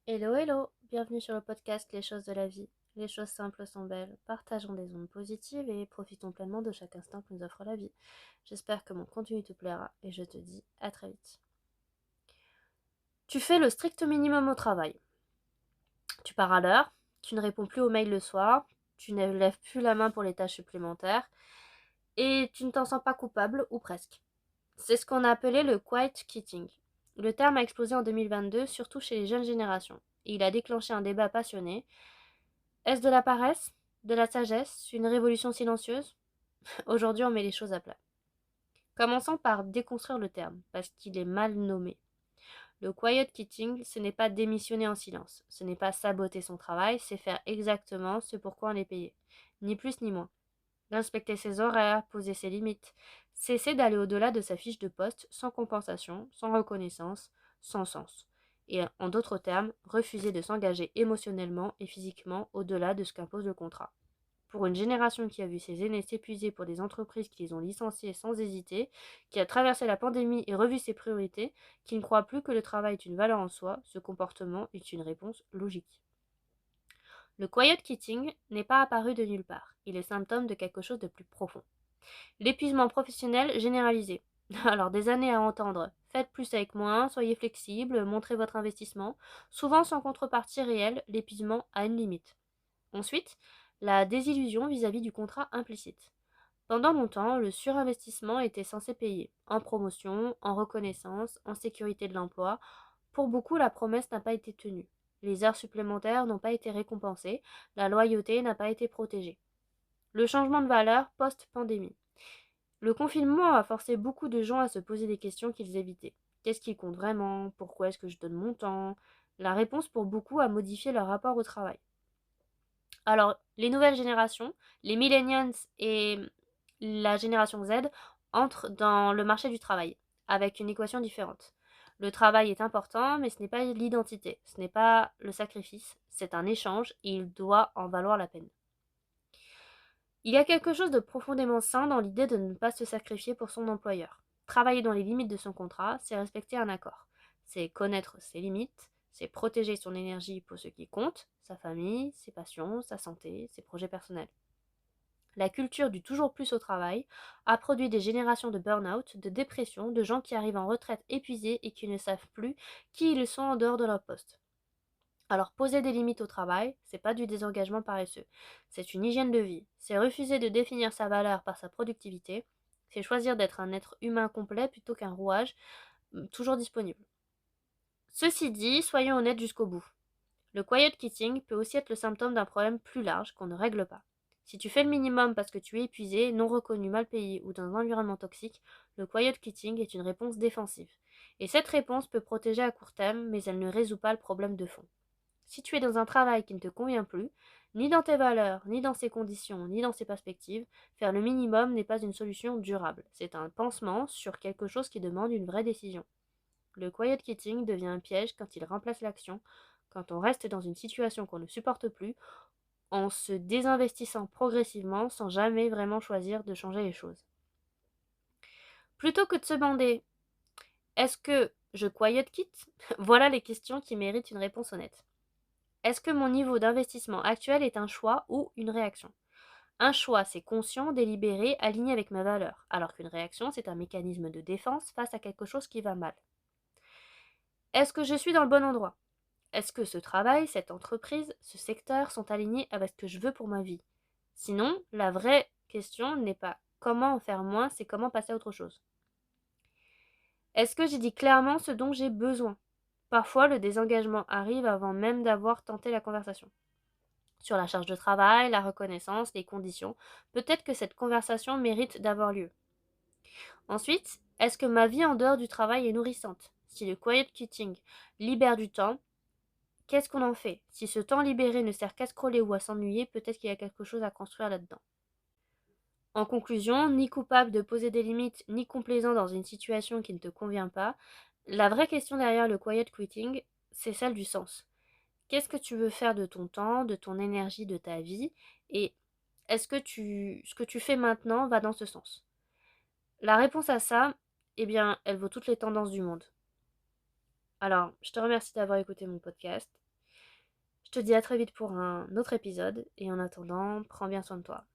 Hello, hello! Bienvenue sur le podcast Les choses de la vie. Les choses simples sont belles, partageons des ondes positives et profitons pleinement de chaque instant que nous offre la vie. J'espère que mon contenu te plaira et je te dis à très vite. Tu fais le strict minimum au travail. Tu pars à l'heure, tu ne réponds plus aux mails le soir, tu ne lèves plus la main pour les tâches supplémentaires et tu ne t'en sens pas coupable ou presque. C'est ce qu'on a appelé le quiet quitting. Le terme a explosé en 2022, surtout chez les jeunes générations. Et il a déclenché un débat passionné. Est-ce de la paresse? De la sagesse? Une révolution silencieuse? Aujourd'hui, on met les choses à plat. Commençons par déconstruire le terme, parce qu'il est mal nommé. Le quiet quitting, ce n'est pas démissionner en silence, ce n'est pas saboter son travail, c'est faire exactement ce pour quoi on est payé. Ni plus ni moins. Respecter ses horaires, poser ses limites, cesser d'aller au-delà de sa fiche de poste sans compensation, sans reconnaissance, sans sens. Et en d'autres termes, refuser de s'engager émotionnellement et physiquement au-delà de ce qu'impose le contrat. Pour une génération qui a vu ses aînés s'épuiser pour des entreprises qui les ont licenciés sans hésiter, qui a traversé la pandémie et revu ses priorités, qui ne croit plus que le travail est une valeur en soi, ce comportement est une réponse logique. Le quiet quitting n'est pas apparu de nulle part, il est symptôme de quelque chose de plus profond. L'épuisement professionnel généralisé. Alors des années à entendre faites plus avec moins, soyez flexible, montrez votre investissement, souvent sans contrepartie réelle, l'épuisement a une limite. Ensuite, la désillusion vis-à-vis du contrat implicite. Pendant longtemps, le surinvestissement était censé payer, en promotion, en reconnaissance, en sécurité de l'emploi. Pour beaucoup, la promesse n'a pas été tenue. Les heures supplémentaires n'ont pas été récompensées, la loyauté n'a pas été protégée. Le changement de valeur post-pandémie. Le confinement a forcé beaucoup de gens à se poser des questions qu'ils évitaient. Qu'est-ce qui compte vraiment? Pourquoi est-ce que je donne mon temps? La réponse pour beaucoup a modifié leur rapport au travail. Alors, les nouvelles générations, les millennials et la génération Z entrent dans le marché du travail avec une équation différente. Le travail est important, mais ce n'est pas l'identité, ce n'est pas le sacrifice, c'est un échange et il doit en valoir la peine. Il y a quelque chose de profondément sain dans l'idée de ne pas se sacrifier pour son employeur. Travailler dans les limites de son contrat, c'est respecter un accord. C'est connaître ses limites, c'est protéger son énergie pour ce qui compte, sa famille, ses passions, sa santé, ses projets personnels. La culture du toujours plus au travail a produit des générations de burn-out, de dépression, de gens qui arrivent en retraite épuisés et qui ne savent plus qui ils sont en dehors de leur poste. Alors poser des limites au travail, c'est pas du désengagement paresseux, c'est une hygiène de vie, c'est refuser de définir sa valeur par sa productivité, c'est choisir d'être un être humain complet plutôt qu'un rouage toujours disponible. Ceci dit, soyons honnêtes jusqu'au bout. Le quiet quitting peut aussi être le symptôme d'un problème plus large qu'on ne règle pas. Si tu fais le minimum parce que tu es épuisé, non reconnu, mal payé ou dans un environnement toxique, le quiet quitting est une réponse défensive. Et cette réponse peut protéger à court terme, mais elle ne résout pas le problème de fond. Si tu es dans un travail qui ne te convient plus, ni dans tes valeurs, ni dans ses conditions, ni dans ses perspectives, faire le minimum n'est pas une solution durable. C'est un pansement sur quelque chose qui demande une vraie décision. Le quiet quitting devient un piège quand il remplace l'action, quand on reste dans une situation qu'on ne supporte plus, en se désinvestissant progressivement sans jamais vraiment choisir de changer les choses. Plutôt que de se demander est-ce que je quiet quitte? Voilà les questions qui méritent une réponse honnête. Est-ce que mon niveau d'investissement actuel est un choix ou une réaction? Un choix, c'est conscient, délibéré, aligné avec mes valeurs, alors qu'une réaction, c'est un mécanisme de défense face à quelque chose qui va mal. Est-ce que je suis dans le bon endroit? Est-ce que ce travail, cette entreprise, ce secteur sont alignés avec ce que je veux pour ma vie? Sinon, la vraie question n'est pas comment en faire moins, c'est comment passer à autre chose. Est-ce que j'ai dit clairement ce dont j'ai besoin? Parfois, le désengagement arrive avant même d'avoir tenté la conversation. Sur la charge de travail, la reconnaissance, les conditions, peut-être que cette conversation mérite d'avoir lieu. Ensuite, est-ce que ma vie en dehors du travail est nourrissante? Si le quiet quitting libère du temps, qu'est-ce qu'on en fait? Si ce temps libéré ne sert qu'à scroller ou à s'ennuyer, peut-être qu'il y a quelque chose à construire là-dedans. En conclusion, ni coupable de poser des limites, ni complaisant dans une situation qui ne te convient pas, la vraie question derrière le quiet quitting, c'est celle du sens. Qu'est-ce que tu veux faire de ton temps, de ton énergie, de ta vie? Et est-ce que ce que tu fais maintenant va dans ce sens? La réponse à ça, eh bien, elle vaut toutes les tendances du monde. Alors, je te remercie d'avoir écouté mon podcast. Je te dis à très vite pour un autre épisode, et en attendant, prends bien soin de toi.